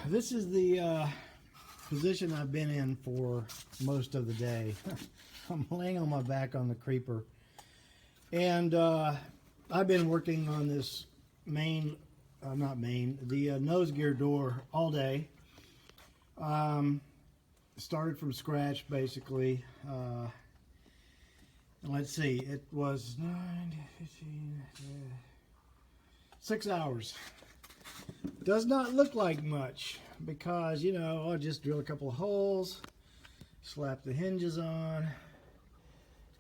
This is the position I've been in for most of the day. I'm laying on my back on the creeper, and I've been working on this the nose gear door all day. Started from scratch basically. Let's see, it was 9, 15, 6 hours. Does not look like much because, you know, I'll just drill a couple of holes, slap the hinges on,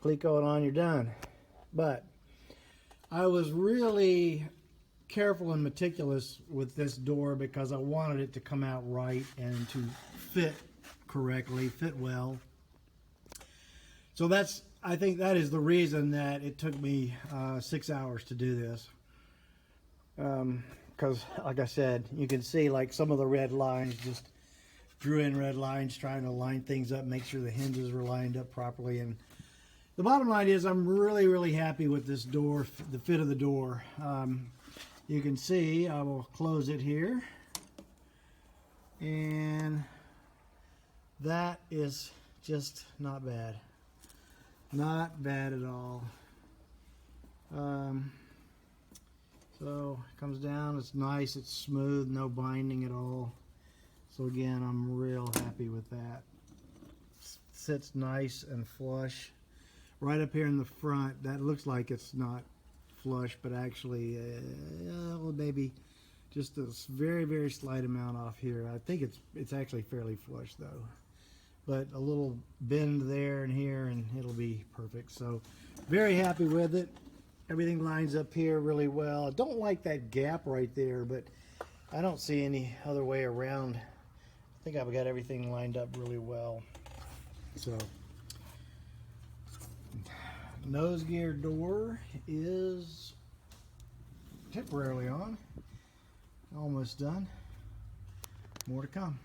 cleco it on, you're done. But I was really careful and meticulous with this door because I wanted it to come out right and to fit correctly, fit well. So I think that is the reason that it took me 6 hours to do this. Because, like I said, you can see like some of the red lines, just drew in red lines trying to line things up, make sure the hinges were lined up properly. And the bottom line is I'm really, really happy with this door, the fit of the door. You can see, I will close it here. And that is just not bad. Not bad at all. So it comes down, it's nice, it's smooth, no binding at all. So again, I'm real happy with that. Sits nice and flush. Right up here in the front, that looks like it's not flush, but actually, well, maybe just a very, very slight amount off here. I think it's actually fairly flush though. But a little bend there and here, and it'll be perfect. So very happy with it. Everything lines up here really well. I don't like that gap right there, but I don't see any other way around. I think I've got everything lined up really well. So nose gear door is temporarily on. Almost done. More to come.